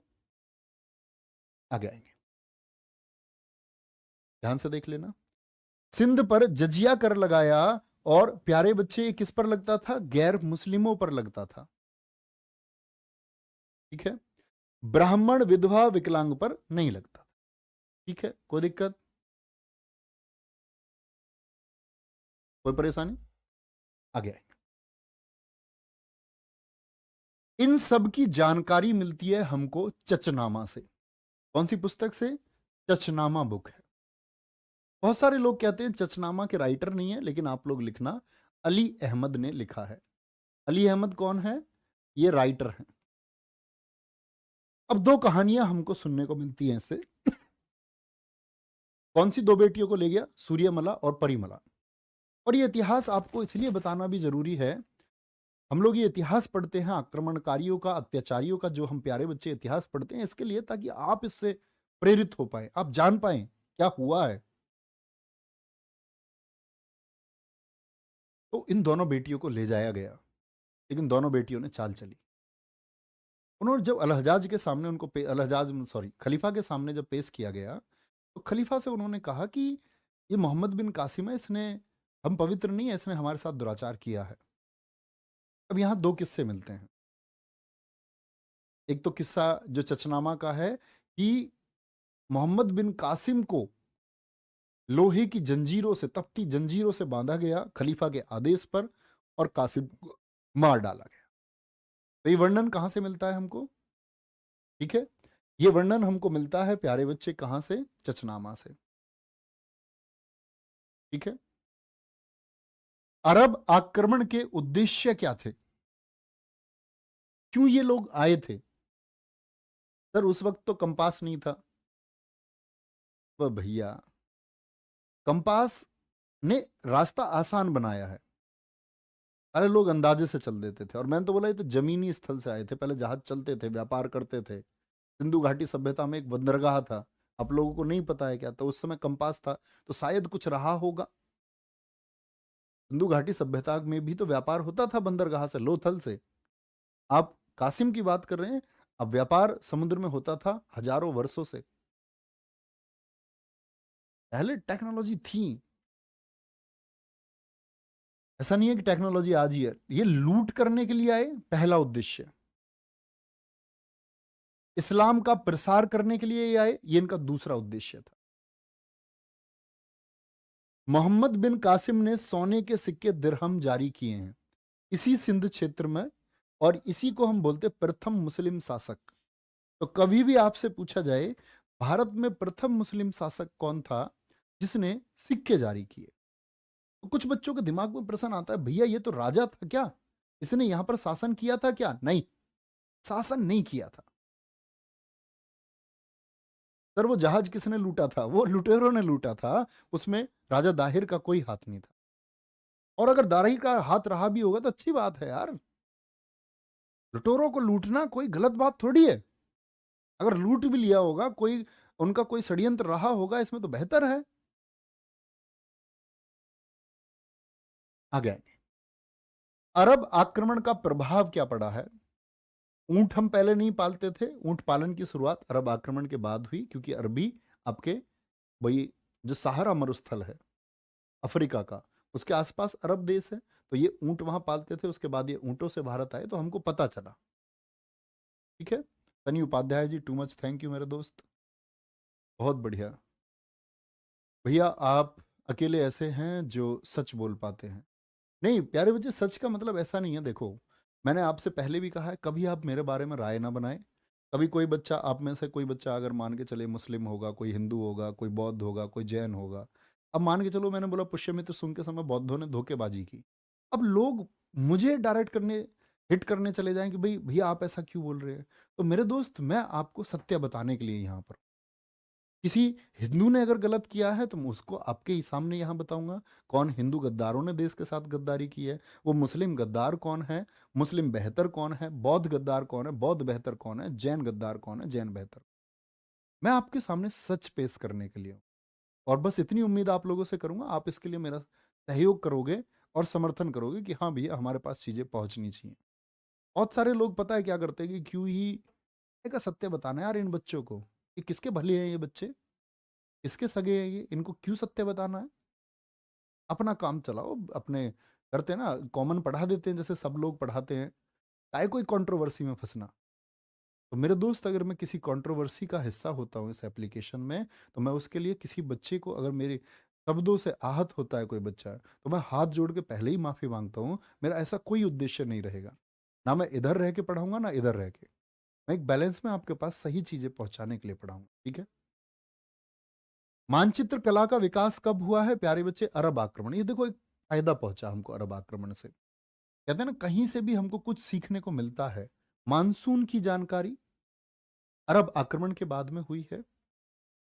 आगे आएंगे, ध्यान से देख लेना। सिंध पर जजिया कर लगाया, और प्यारे बच्चे ये किस पर लगता था? गैर मुस्लिमों पर लगता था। ठीक है, ब्राह्मण, विधवा, विकलांग पर नहीं लगता। ठीक है, कोई दिक्कत, कोई परेशानी? आगे आएंगे। इन सब की जानकारी मिलती है हमको चचनामा से। कौन सी पुस्तक से? चचनामा बुक है। बहुत सारे लोग कहते हैं चचनामा के राइटर नहीं है, लेकिन आप लोग लिखना, अली अहमद ने लिखा है। अली अहमद कौन है? ये राइटर हैं। अब दो कहानियां हमको सुनने को मिलती हैं इससे। कौन सी दो बेटियों को ले गया? सूर्यमला और परिमला। और ये इतिहास आपको इसलिए बताना भी जरूरी है, हम लोग ये इतिहास पढ़ते हैं आक्रमणकारियों का, अत्याचारियों का, जो हम प्यारे बच्चे इतिहास पढ़ते हैं इसके लिए, ताकि आप इससे प्रेरित हो पाए, आप जान पाए क्या हुआ है। तो इन दोनों बेटियों को ले जाया गया, लेकिन दोनों बेटियों ने चाल चली। उन्होंने जब अलहजाज के सामने उनको अलहजाज सॉरी खलीफा के सामने जब पेश किया गया, तो खलीफा से उन्होंने कहा कि ये मोहम्मद बिन कासिम है, इसने, हम पवित्र नहीं है, इसने हमारे साथ दुराचार किया है। अब यहाँ दो किस्से मिलते हैं। एक तो किस्सा जो चचनामा का है कि मोहम्मद बिन कासिम को लोहे की जंजीरों से, तपती जंजीरों से बांधा गया खलीफा के आदेश पर, और कासिम को मार डाला गया। तो ये वर्णन कहां से मिलता है हमको? ठीक है, ये वर्णन हमको मिलता है प्यारे बच्चे कहां से? चचनामा से। ठीक है, अरब आक्रमण के उद्देश्य क्या थे? क्यों ये लोग आए थे? सर उस वक्त तो कंपास नहीं था। वह भैया, कंपास ने रास्ता आसान बनाया है। अरे लोग अंदाजे से चल देते थे, और मैंने तो बोला ये तो जमीनी स्थल से आए थे, पहले जहाज चलते थे, व्यापार करते थे। सिंधु घाटी सभ्यता में एक बंदरगाह था, आप लोगों को नहीं पता है क्या? तो उस समय कंपास था, तो शायद कुछ रहा होगा। सिंधु घाटी सभ्यता में भी तो व्यापार होता था बंदरगाह से, लोथल से। आप कासिम की बात कर रहे हैं, अब व्यापार समुद्र में होता था हजारों वर्षों से। पहले टेक्नोलॉजी थी, ऐसा नहीं है कि टेक्नोलॉजी आज ही है। ये लूट करने के लिए आए, पहला उद्देश्य। इस्लाम का प्रसार करने के लिए ये आए, ये इनका दूसरा उद्देश्य था। मोहम्मद बिन कासिम ने सोने के सिक्के दिरहम जारी किए हैं इसी सिंध क्षेत्र में, और इसी को हम बोलते प्रथम मुस्लिम शासक। तो कभी भी आपसे पूछा जाए भारत में प्रथम मुस्लिम शासक कौन था जिसने सिक्के जारी किए, तो कुछ बच्चों के दिमाग में प्रश्न आता है, भैया ये तो राजा था क्या, इसने यहां पर शासन किया था क्या? नहीं, शासन नहीं किया था। सर वो जहाज किसने लूटा था? वो लुटेरों ने लूटा था, उसमें राजा दाहिर का कोई हाथ नहीं था। और अगर दाहिर का हाथ रहा भी होगा तो अच्छी बात है यार, लुटेरों को लूटना कोई गलत बात थोड़ी है। अगर लूट भी लिया होगा, कोई उनका कोई षड्यंत्र रहा होगा इसमें, तो बेहतर है। आगे अरब आक्रमण का प्रभाव क्या पड़ा है? ऊंट हम पहले नहीं पालते थे, ऊंट पालन की शुरुआत अरब आक्रमण के बाद हुई, क्योंकि अरबी आपके वही जो सहारा मरुस्थल है अफ्रीका का, उसके आसपास अरब देश है, तो ये ऊंट वहां पालते थे। उसके बाद ये ऊंटों से भारत आए, तो हमको पता चला। ठीक है, तनी Upadhyay ji, too much thank you मेरे दोस्त, बहुत बढ़िया। भैया आप अकेले ऐसे हैं जो सच बोल पाते हैं। नहीं प्यारे बच्चे, सच का मतलब ऐसा नहीं है, देखो मैंने आपसे पहले भी कहा है, कभी आप मेरे बारे में राय ना बनाएं। कभी कोई बच्चा, आप में से कोई बच्चा अगर मान के चले मुस्लिम होगा, कोई हिंदू होगा, कोई बौद्ध होगा, कोई जैन होगा, अब मान के चलो मैंने बोला पुष्यमित्र सुन के समय बौद्धों ने धोखेबाजी की, अब लोग मुझे डायरेक्ट करने, हिट करने चले जाएं कि भाई भैया आप ऐसा क्यों बोल रहे हैं। तो मेरे दोस्त, मैं आपको सत्य बताने के लिए यहाँ पर, किसी हिंदू ने अगर गलत किया है तो मैं उसको आपके ही सामने यहाँ बताऊंगा। कौन हिंदू गद्दारों ने देश के साथ गद्दारी की है, वो मुस्लिम गद्दार कौन है, मुस्लिम बेहतर कौन है, बौद्ध गद्दार कौन है, बौद्ध बेहतर कौन है, जैन गद्दार कौन है, जैन बेहतर। मैं आपके सामने सच पेश करने के लिए हूं। और बस इतनी उम्मीद आप लोगों से करूंगा, आप इसके लिए मेरा सहयोग करोगे और समर्थन करोगे कि हाँ भैया हमारे पास चीजें पहुंचनी चाहिए। बहुत सारे लोग पता है क्या करते हैं कि क्यों ही का सत्य बताना है यार इन बच्चों को, कि किसके भले हैं ये बच्चे, किसके सगे हैं ये, इनको क्यों सत्य बताना है। अपना काम चलाओ अपने, करते हैं ना कॉमन पढ़ा देते हैं जैसे सब लोग पढ़ाते हैं, चाहे कोई कंट्रोवर्सी में फंसना। तो मेरे दोस्त अगर मैं किसी कंट्रोवर्सी का हिस्सा होता हूँ इस एप्लीकेशन में, तो मैं उसके लिए किसी बच्चे को अगर मेरे शब्दों से आहत होता है कोई बच्चा, तो मैं हाथ जोड़ के पहले ही माफी मांगता हूँ। मेरा ऐसा कोई उद्देश्य नहीं रहेगा, ना मैं इधर रह के पढ़ाऊंगा ना इधर रह के, मैं एक बैलेंस में आपके पास सही चीजें पहुंचाने के लिए पढ़ाऊंगा, ठीक है। मानचित्र कला का विकास कब हुआ है प्यारे बच्चे? अरब आक्रमण। ये देखो एक फायदा पहुंचा हमको अरब आक्रमण से। कहते हैं ना कहीं से भी हमको कुछ सीखने को मिलता है। मानसून की जानकारी अरब आक्रमण के बाद में हुई है।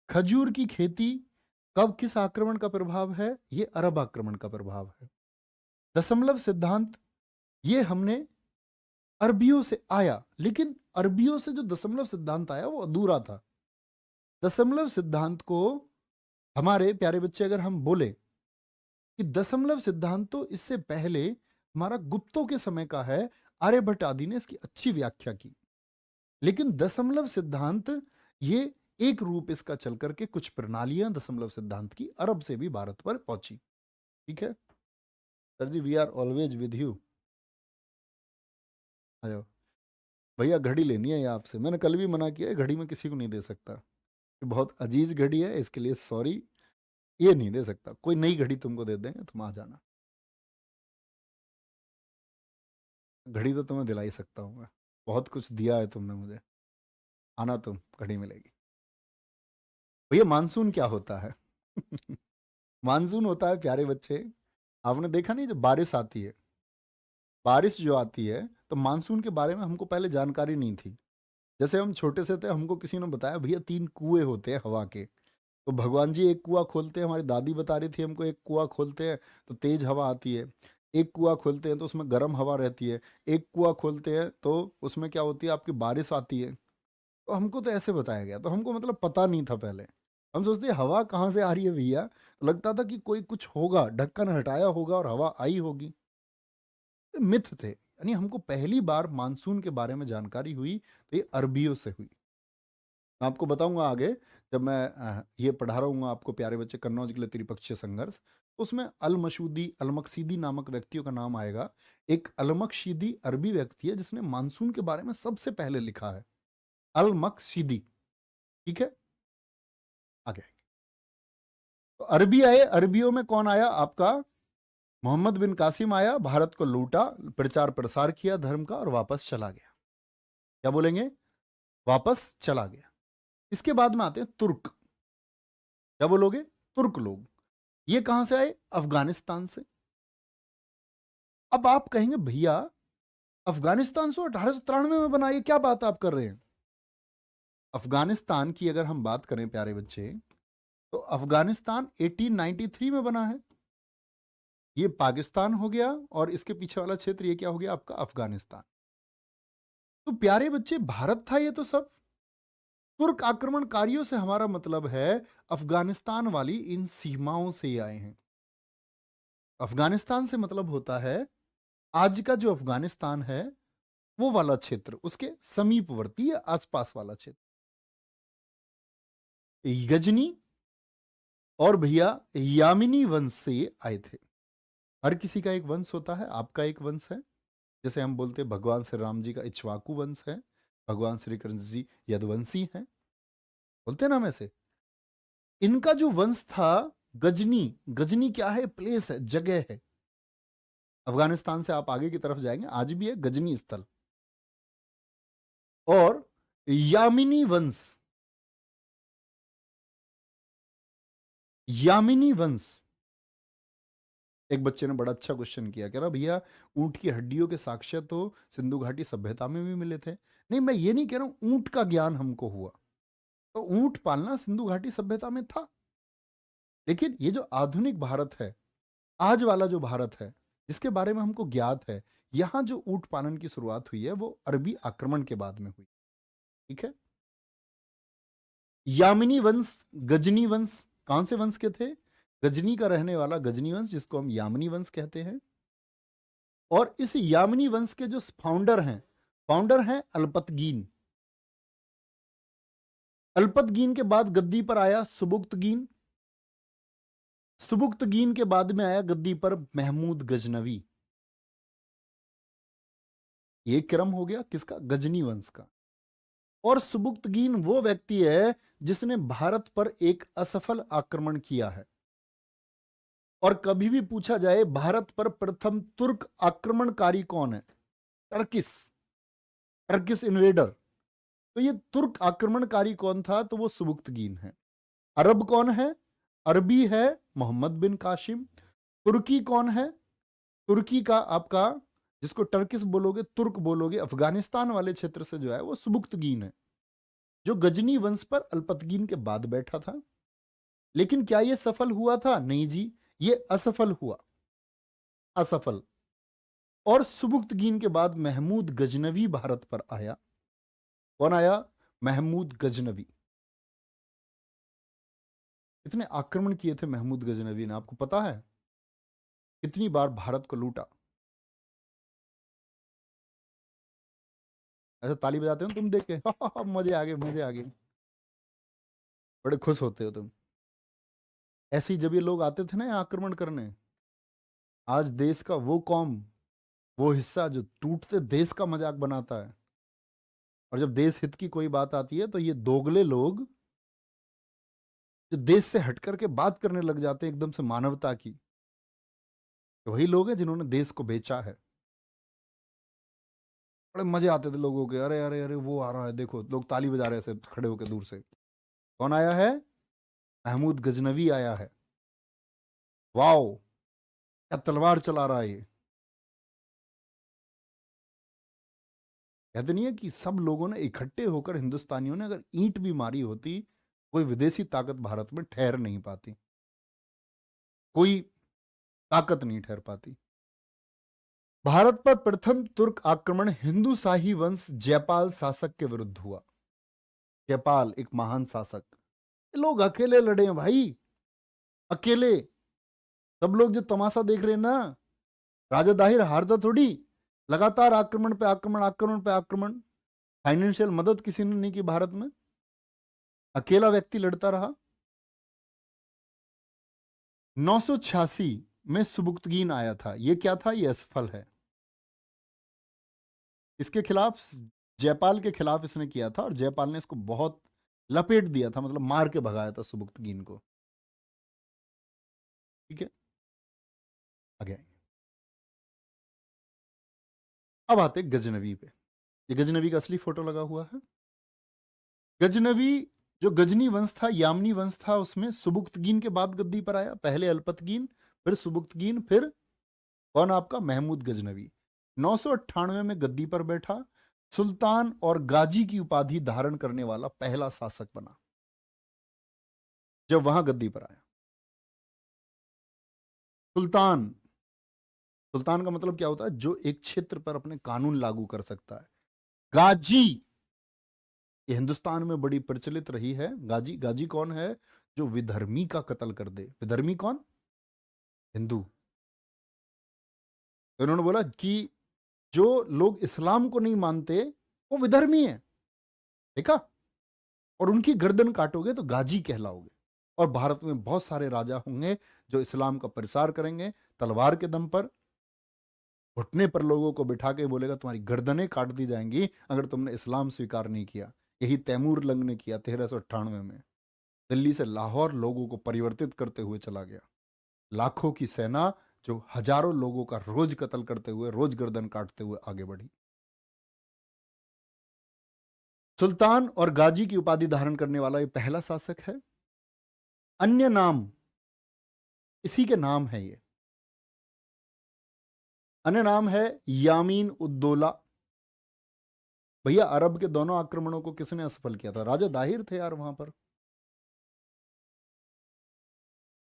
खजूर की खेती कब किस आक्रमण का प्रभाव है? ये अरब आक्रमण का प्रभाव है। दशमलव सिद्धांत ये हमने अरबियों से आया, लेकिन अरबियों से जो दशमलव सिद्धांत आया वो अधूरा था। दशमलव सिद्धांत को हमारे प्यारे बच्चे अगर हम बोले कि दशमलव सिद्धांत तो इससे पहले हमारा गुप्तों के समय का है, आर्यभट्ट आदि ने इसकी अच्छी व्याख्या की। लेकिन दशमलव सिद्धांत ये एक रूप इसका चल करके कुछ प्रणालियां दशमलव सिद्धांत की अरब से भी भारत पर पहुंची, ठीक है। Sir ji we are always with you. आयो भैया, घड़ी लेनी है ये आपसे, मैंने कल भी मना किया है, घड़ी में किसी को नहीं दे सकता, ये बहुत अजीज घड़ी है, इसके लिए सॉरी, ये नहीं दे सकता। कोई नई घड़ी तुमको दे देंगे, तुम आ जाना। घड़ी तो तुम्हें दिला ही सकता हूँ मैं, बहुत कुछ दिया है तुमने मुझे, आना तुम, घड़ी मिलेगी। भैया मानसून क्या होता है? मानसून होता है प्यारे बच्चे, आपने देखा नहीं जब बारिश आती है, बारिश जो आती है तो मानसून के बारे में हमको पहले जानकारी नहीं थी। जैसे हम छोटे से थे हमको किसी ने बताया भैया 3 कुएं होते हैं हवा के, तो भगवान जी एक कुआं खोलते हैं, हमारी दादी बता रही थी हमको, एक कुआं खोलते हैं तो तेज हवा आती है, एक कुआं खोलते हैं तो उसमें गर्म हवा रहती है, एक कुआं खोलते हैं तो उसमें क्या होती है आपकी बारिश आती है। तो हमको तो ऐसे बताया गया, तो हमको मतलब पता नहीं था पहले। हम सोचते हवा कहाँ से आ रही है भैया, लगता था कि कोई कुछ होगा, ढक्कन हटाया होगा और हवा आई होगी। मिथ थे, यानी हमको पहली बार मानसून के बारे में जानकारी हुई तो ये अरबियों से हुई। मैं आपको बताऊंगा आगे, जब मैं ये पढ़ा रहा हूँ आपको प्यारे बच्चे कन्नौज के लिए त्रिपक्षीय संघर्ष, तो उसमें अलमशूदी अलमकसीदी नामक व्यक्तियों का नाम आएगा। एक अलमकशीदी अरबी व्यक्ति है जिसने मानसून के बारे में सबसे पहले लिखा है, अलमकसीदी, ठीक है। आगे तो अरबी आए, अरबियों में कौन आया आपका? मोहम्मद बिन कासिम आया, भारत को लूटा, प्रचार प्रसार किया धर्म का और वापस चला गया। क्या बोलेंगे? वापस चला गया। इसके बाद में आते हैं तुर्क। क्या बोलोगे? तुर्क लोग, ये कहां से आए? अफगानिस्तान से। अब आप कहेंगे भैया अफगानिस्तान से 1893 में बना, ये क्या बात आप कर रहे हैं? अफगानिस्तान की अगर हम बात करें प्यारे बच्चे, तो अफगानिस्तान 1893 में बना है। ये पाकिस्तान हो गया और इसके पीछे वाला क्षेत्र ये क्या हो गया आपका? अफगानिस्तान। तो प्यारे बच्चे भारत था ये तो सब। तुर्क आक्रमणकारियों से हमारा मतलब है अफगानिस्तान वाली इन सीमाओं से ही आए हैं। अफगानिस्तान से मतलब होता है आज का जो अफगानिस्तान है वो वाला क्षेत्र, उसके समीपवर्ती या आसपास वाला क्षेत्र, गजनी और भैया यामिनी वंश से आए थे। हर किसी का एक वंश होता है, आपका एक वंश है। जैसे हम बोलते हैं भगवान श्री राम जी का इक्ष्वाकु वंश है, भगवान श्री कृष्ण जी यदुवंशी हैं, बोलते हैं ना हम ऐसे। इनका जो वंश था गजनी, गजनी क्या है? प्लेस है, जगह है। अफगानिस्तान से आप आगे की तरफ जाएंगे आज भी है गजनी स्थल। और यामिनी वंश, यामिनी वंश, एक बच्चे ने बड़ा अच्छा क्वेश्चन किया, कह रहा भैया ऊंट की हड्डियों के साक्ष्य तो सिंधु घाटी सभ्यता में भी मिले थे। नहीं, मैं ये नहीं कह रहा हूं ऊंट का ज्ञान हमको हुआ, तो ऊंट पालना सिंधु घाटी सभ्यता में था। लेकिन ये जो आधुनिक भारत है, आज वाला जो भारत है, जिसके बारे में हमको ज्ञात है, यहां जो ऊंट पालन की शुरुआत हुई है वो अरबी आक्रमण के बाद में हुई। ठीक है। यामिनी वंश, गजनी वंश, कौन से वंश के थे? गजनी का रहने वाला गजनी वंश, जिसको हम यामिनी वंश कहते हैं। और इस यामिनी वंश के जो फाउंडर हैं अल्पतगीन। अल्पतगीन के बाद गद्दी पर आया सुबुक्तगीन। सुबुक्तगीन के बाद में आया गद्दी पर महमूद गजनवी। ये क्रम हो गया किसका? गजनी वंश का। और सुबुक्तगीन वो व्यक्ति है जिसने भारत पर एक असफल आक्रमण किया है। और कभी भी पूछा जाए भारत पर प्रथम तुर्क आक्रमणकारी कौन है, टर्किस, टर्किस इन्वेडर, तो ये तुर्क आक्रमणकारी कौन था? तो वो सुबुक्तगीन है। अरब कौन है? अरबी है मोहम्मद बिन कासिम। तुर्की कौन है? तुर्की का आपका, जिसको टर्किस बोलोगे, तुर्क बोलोगे, अफगानिस्तान वाले क्षेत्र से जो है वो सुबुक्तगीन है, जो गजनी वंश पर अल्पतगीन के बाद बैठा था। लेकिन क्या ये सफल हुआ था? नहीं जी, ये असफल हुआ, असफल। और सुबुक्तगीन के बाद महमूद गजनवी भारत पर आया। कौन आया? महमूद गजनवी। कितने आक्रमण किए थे महमूद गजनवी ने, आपको पता है? कितनी बार भारत को लूटा? ऐसा ताली बजाते हो तुम देख के? मजे आ गए, मजे आ गए, बड़े खुश होते हो तुम। ऐसे ही जब ये लोग आते थे ना यहाँ आक्रमण करने, आज देश का वो कौम, वो हिस्सा जो टूटते देश का मजाक बनाता है, और जब देश हित की कोई बात आती है तो ये दोगले लोग जो देश से हट करके बात करने लग जाते हैं एकदम से मानवता की, तो वही लोग हैं जिन्होंने देश को बेचा है। बड़े मजे आते थे लोगों के, अरे अरे अरे वो आ रहा है देखो, लोग ताली बजा रहे थे खड़े होकर दूर से। कौन आया है? महमूद गजनवी आया है। वाओ, क्या तलवार चला रहा है ये! कहते नहीं है कि सब लोगों ने इकट्ठे होकर, हिंदुस्तानियों ने अगर ईंट भी मारी होती, कोई विदेशी ताकत भारत में ठहर नहीं पाती, कोई ताकत नहीं ठहर पाती। भारत पर प्रथम तुर्क आक्रमण हिंदू शाही वंश जयपाल शासक के विरुद्ध हुआ। जयपाल एक महान शासक। ये लोग अकेले लड़े हैं भाई, अकेले। सब लोग जो तमाशा देख रहे हैं ना, राजा दाहिर हारता थोड़ी, लगातार आक्रमण पे आक्रमण, आक्रमण पे आक्रमण। फाइनेंशियल मदद किसी ने नहीं की भारत में, अकेला व्यक्ति लड़ता रहा। 986 में सुबुक्तगीन आया था। ये क्या था? ये असफल है। इसके खिलाफ, जयपाल के खिलाफ इसने किया था, और जयपाल ने इसको बहुत लपेट दिया था, मतलब मार के भगाया था सुबुक्तगीन को। ठीक है, आगे अब आते गजनवी पे। ये गजनवी का असली फोटो लगा हुआ है। गजनवी जो गजनी वंश था, यामनी वंश था, उसमें सुबुक्तगीन के बाद गद्दी पर आया। पहले अल्पतगीन, फिर सुबुक्तगीन, फिर कौन? आपका महमूद गजनवी। 998 में गद्दी पर बैठा, सुल्तान और गाजी की उपाधि धारण करने वाला पहला शासक बना जब वहां गद्दी पर आया। सुल्तान, सुल्तान का मतलब क्या होता है? जो एक क्षेत्र पर अपने कानून लागू कर सकता है। गाजी, ये हिंदुस्तान में बड़ी प्रचलित रही है। गाजी, गाजी कौन है? जो विधर्मी का कत्ल कर दे। विधर्मी कौन? हिंदू। तो इन्होंने बोला कि जो लोग इस्लाम को नहीं मानते वो विधर्मी है, देखा, और उनकी गर्दन काटोगे तो गाजी कहलाओगे। और भारत में बहुत सारे राजा होंगे जो इस्लाम का प्रसार करेंगे, तलवार के दम पर, घुटने पर लोगों को बिठा के बोलेगा तुम्हारी गर्दनें काट दी जाएंगी अगर तुमने इस्लाम स्वीकार नहीं किया। यही तैमूर लंग ने किया 1398 में। दिल्ली से लाहौर लोगों को परिवर्तित करते हुए चला गया। लाखों की सेना जो हजारों लोगों का रोज कत्ल करते हुए, रोज गर्दन काटते हुए आगे बढ़ी। सुल्तान और गाजी की उपाधि धारण करने वाला ये पहला शासक है। अन्य नाम, इसी के नाम है ये। अन्य नाम है यामीन उद्दौला। भैया अरब के दोनों आक्रमणों को किसने असफल किया था? राजा दाहिर थे यार वहां पर।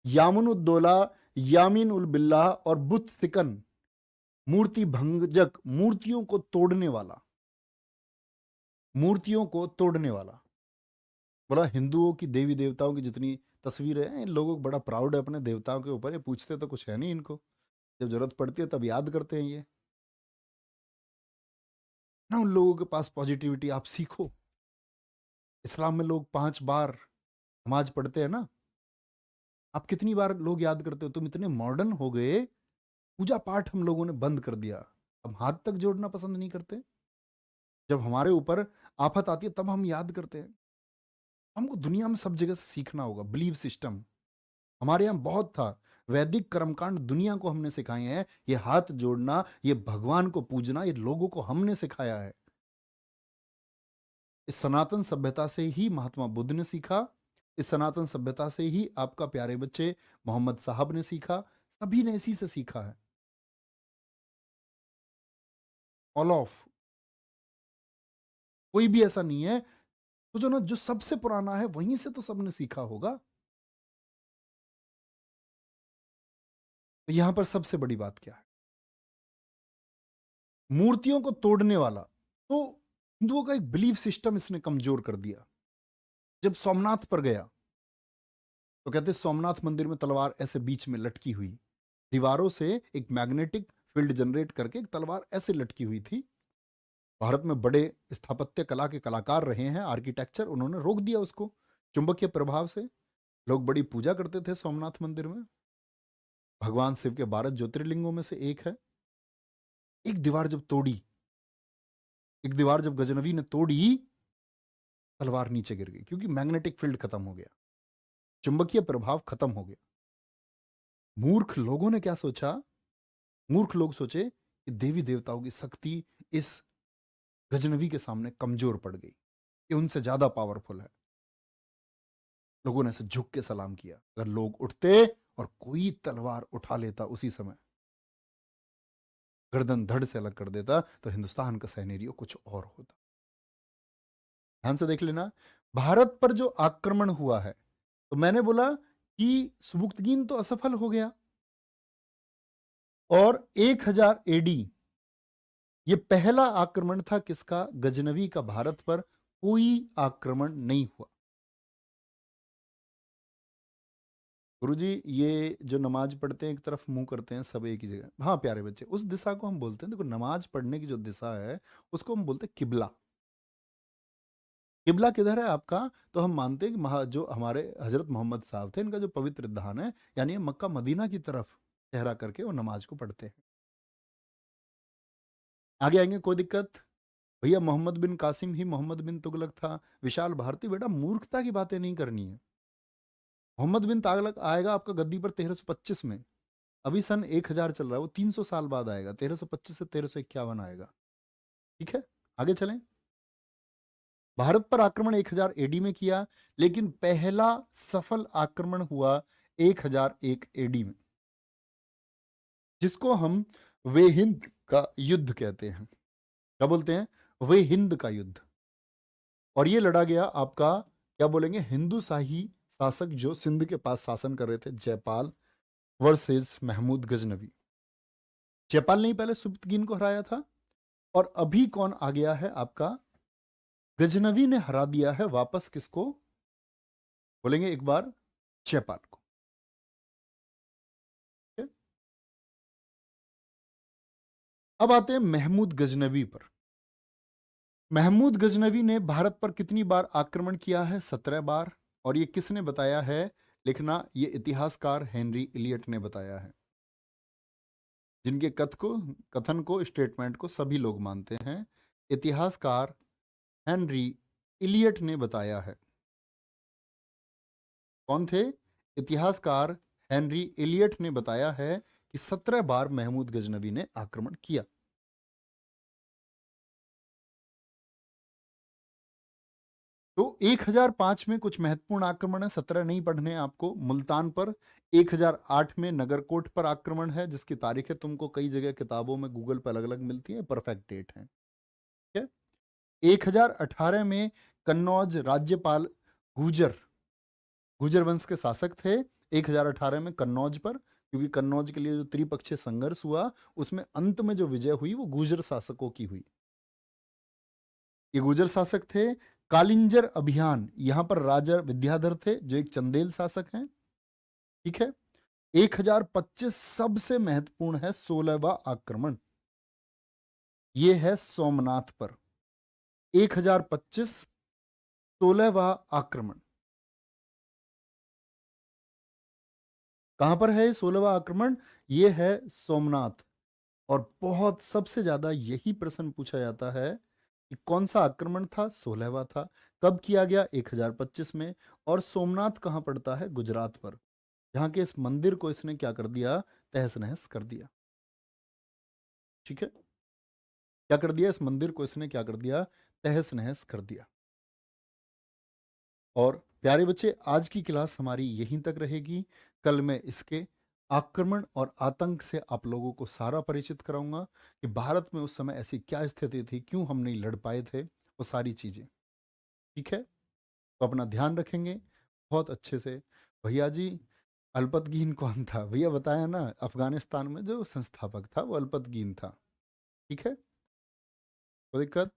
यामुन उद्दौला, यामीन उल बिल्लाह और बुत सिकन, मूर्ति भंजक, मूर्तियों को तोड़ने वाला, मूर्तियों को तोड़ने वाला। बोला हिंदुओं की देवी देवताओं की जितनी तस्वीरें हैं, इन लोगों को बड़ा प्राउड है अपने देवताओं के ऊपर, ये पूछते तो कुछ है नहीं इनको, जब जरूरत पड़ती है तब याद करते हैं ये ना। उन लोगों के पास पॉजिटिविटी आप सीखो। इस्लाम में लोग 5 बार नमाज पढ़ते हैं ना, आप कितनी बार लोग याद करते हो? तुम इतने मॉडर्न हो गए, पूजा पाठ हम लोगों ने बंद कर दिया, अब हाथ तक जोड़ना पसंद नहीं करते। जब हमारे ऊपर आफत आती है तब हम याद करते हैं। हमको दुनिया में सब जगह से सीखना होगा। बिलीव सिस्टम हमारे यहाँ बहुत था, वैदिक कर्मकांड दुनिया को हमने सिखाए हैं। ये हाथ जोड़ना, ये भगवान को पूजना, ये लोगों को हमने सिखाया है। इस सनातन सभ्यता से ही महात्मा बुद्ध ने सीखा, इस सनातन सभ्यता से ही आपका प्यारे बच्चे मोहम्मद साहब ने सीखा, सभी ने इसी से सीखा है। ऑल ऑफ, कोई भी ऐसा नहीं है। तो जो ना, जो सबसे पुराना है वहीं से तो सबने सीखा होगा। तो यहां पर सबसे बड़ी बात क्या है? मूर्तियों को तोड़ने वाला। तो हिंदुओं का एक बिलीफ सिस्टम इसने कमजोर कर दिया। जब सोमनाथ पर गया तो कहते सोमनाथ मंदिर में तलवार ऐसे बीच में लटकी हुई, दीवारों से एक मैग्नेटिक फील्ड जनरेट करके एक तलवार ऐसे लटकी हुई थी। भारत में बड़े स्थापत्य कला के कलाकार रहे हैं, आर्किटेक्चर, उन्होंने रोक दिया उसको चुंबकीय प्रभाव से। लोग बड़ी पूजा करते थे सोमनाथ मंदिर में, भगवान शिव के 12 ज्योतिर्लिंगों में से एक है। एक दीवार जब तोड़ी, एक दीवार जब गजनवी ने तोड़ी, तलवार नीचे गिर गई, क्योंकि मैग्नेटिक फील्ड खत्म हो गया, चुंबकीय प्रभाव खत्म हो गया। मूर्ख लोगों ने क्या सोचा? मूर्ख लोग सोचे कि देवी देवताओं की शक्ति इस गजनवी के सामने कमजोर पड़ गई, ये उनसे ज्यादा पावरफुल है। लोगों ने ऐसे झुक के सलाम किया। अगर लोग उठते और कोई तलवार उठा लेता उसी समय, गर्दन धड़ से अलग कर देता, तो हिंदुस्तान का सैनेरियो कुछ और होता। ध्यान से देख लेना, भारत पर जो आक्रमण हुआ है, तो मैंने बोला कि सुबुक्तगीन तो असफल हो गया, और 1000 एडी ये पहला आक्रमण था किसका? गजनवी का। भारत पर कोई आक्रमण नहीं हुआ। गुरुजी ये जो नमाज पढ़ते हैं एक तरफ मुंह करते हैं सब एक ही जगह, हाँ प्यारे बच्चे, उस दिशा को हम बोलते हैं, देखो नमाज पढ़ने की जो दिशा है उसको हम बोलते हैं किबला। किबला किधर है आपका? तो हम मानते हैं कि जो हमारे हजरत मोहम्मद साहब थे, इनका जो पवित्र स्थान है, यानी मक्का मदीना की तरफ चेहरा करके वो नमाज को पढ़ते हैं। आगे आएंगे, कोई दिक्कत? भैया मोहम्मद बिन कासिम ही मोहम्मद बिन तुगलक था। विशाल भारती, बेटा मूर्खता की बातें नहीं करनी है। मोहम्मद बिन तुगलक आएगा आपका गद्दी पर 1325 में, अभी सन 1000 चल रहा है, वो 300 साल बाद आएगा, 1325 से 1351 आएगा। ठीक है, आगे चलें। भारत पर आक्रमण 1000 एडी में किया, लेकिन पहला सफल आक्रमण हुआ 1001 एडी में, जिसको हम वे हिंद का युद्ध कहते हैं। क्या बोलते हैं? वे हिंद का युद्ध। और ये लड़ा गया आपका, क्या बोलेंगे, हिंदू शाही शासक जो सिंध के पास शासन कर रहे थे, जयपाल वर्सेस महमूद गजनवी। जयपाल ने ही पहले सुबुक्तगीन को हराया था, और अभी कौन आ गया है आपका? गजनवी ने हरा दिया है वापस किसको? बोलेंगे एक बार, जयपाल को। अब आते हैं महमूद गजनवी पर। महमूद गजनवी ने भारत पर कितनी बार आक्रमण किया है? 17 बार। और ये किसने बताया है? लिखना, ये इतिहासकार हेनरी इलियट ने बताया है, जिनके कथन को स्टेटमेंट को सभी लोग मानते हैं। इतिहासकार हेनरी इलियट ने बताया है। कौन थे? इतिहासकार हेनरी इलियट ने बताया है कि 17 बार महमूद गजनवी ने आक्रमण किया। तो 1005 में कुछ महत्वपूर्ण आक्रमण है, 17 नहीं पढ़ने हैं आपको। मुल्तान पर 1008 में नगरकोट पर आक्रमण है, जिसकी तारीखें तुमको कई जगह किताबों में गूगल पर अलग अलग मिलती है, परफेक्ट डेट है। ठीक है। 1018 में कन्नौज राज्यपाल गुर्जर गुर्जर वंश के शासक थे 1018 में कन्नौज पर, क्योंकि कन्नौज के लिए जो त्रिपक्षीय संघर्ष हुआ उसमें अंत में जो विजय हुई वो गुर्जर शासकों की हुई। ये गुर्जर शासक थे। कालिंजर अभियान, यहां पर राजा विद्याधर थे जो एक चंदेल शासक हैं। ठीक है। 1025 सबसे महत्वपूर्ण है 16वां आक्रमण, ये है सोमनाथ पर। 1025 16वां आक्रमण कहां पर है? 16वां आक्रमण ये है सोमनाथ। और बहुत सबसे ज्यादा यही प्रश्न पूछा जाता है कि कौन सा आक्रमण था? 16वां था। कब किया गया? 1025 में। और सोमनाथ कहां पड़ता है? गुजरात पर, जहां के इस मंदिर को इसने क्या कर दिया? तहस नहस कर दिया। ठीक है। क्या कर दिया? इस मंदिर को इसने क्या कर दिया? तहस नहस कर दिया। और प्यारे बच्चे, आज की क्लास हमारी यहीं तक रहेगी। कल मैं इसके आक्रमण और आतंक से आप लोगों को सारा परिचित कराऊंगा कि भारत में उस समय ऐसी क्या स्थिति थी, क्यों हम नहीं लड़ पाए थे, वो सारी चीजें। ठीक है। तो अपना ध्यान रखेंगे बहुत अच्छे से। भैया जी, अल्पतगीन कौन था? भैया बताया ना, अफगानिस्तान में जो संस्थापक था वो अल्पतगीन था। ठीक है। कोई दिक्कत?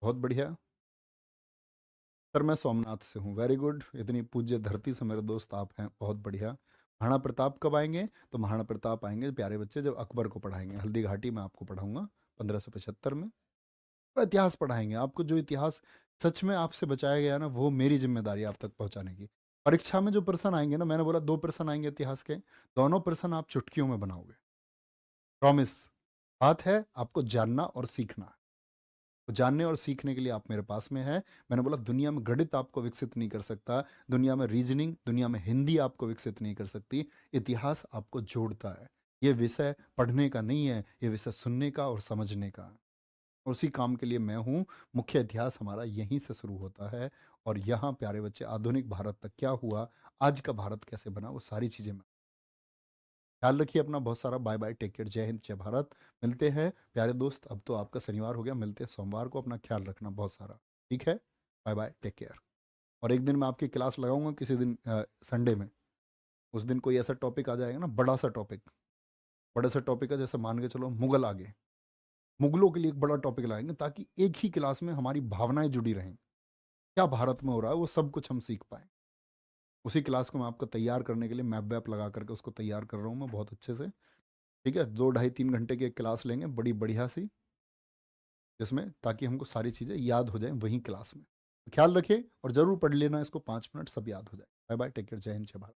बहुत बढ़िया। सर मैं सोमनाथ से हूँ। Very good. इतनी पूज्य धरती से मेरे दोस्त आप हैं, बहुत बढ़िया। महाराणा प्रताप कब आएंगे? तो महाराणा प्रताप आएंगे प्यारे बच्चे जब अकबर को पढ़ाएंगे। हल्दी घाटी में आपको पढ़ाऊंगा 1575 में। और इतिहास पढ़ाएंगे आपको। जो इतिहास सच में आपसे बचाया गया ना, वो मेरी जिम्मेदारी आप तक पहुंचाने की। परीक्षा में जो प्रश्न आएंगे ना, मैंने बोला 2 प्रश्न आएंगे इतिहास के, दोनों प्रश्न आप चुटकियों में बनाओगे। प्रॉमिस। बात है आपको जानना और सीखना। तो जानने और सीखने के लिए आप मेरे पास में है। मैंने बोला दुनिया में गणित आपको विकसित नहीं कर सकता, दुनिया में रीजनिंग, दुनिया में हिंदी आपको विकसित नहीं कर सकती, इतिहास आपको जोड़ता है। ये विषय पढ़ने का नहीं है, ये विषय सुनने का और समझने का है। उसी काम के लिए मैं हूँ। मुख्य इतिहास हमारा यहीं से शुरू होता है। और यहाँ प्यारे बच्चे आधुनिक भारत तक क्या हुआ, आज का भारत कैसे बना, वो सारी चीज़ें मैं। ख्याल रखिए अपना बहुत सारा। बाय बाय, टेक केयर, जय हिंद जय भारत। मिलते हैं प्यारे दोस्त। अब तो आपका शनिवार हो गया, मिलते हैं सोमवार को। अपना ख्याल रखना बहुत सारा। ठीक है। Bye bye, take care. और एक दिन मैं आपकी क्लास लगाऊंगा किसी दिन, संडे में। उस दिन कोई ऐसा टॉपिक आ जाएगा ना, बड़ा सा टॉपिक। बड़ा सा टॉपिक है, जैसे मान के चलो मुगल आ गए, मुगलों के लिए एक बड़ा टॉपिक लाएंगे, ताकि एक ही क्लास में हमारी भावनाएं जुड़ी रहें। क्या भारत में हो रहा है वो सब कुछ हम सीख पाए। उसी क्लास को मैं आपको तैयार करने के लिए मैप वैप लगा करके उसको तैयार कर रहा हूँ मैं बहुत अच्छे से। ठीक है। 2 ढाई 3 घंटे की एक क्लास लेंगे बड़ी बढ़िया सी, जिसमें ताकि हमको सारी चीज़ें याद हो जाएं वहीं क्लास में। तो ख्याल रखिए और ज़रूर पढ़ लेना इसको, 5 मिनट सब याद हो जाए। बाय बाय, टेक केयर, जय हिंद जय भारत।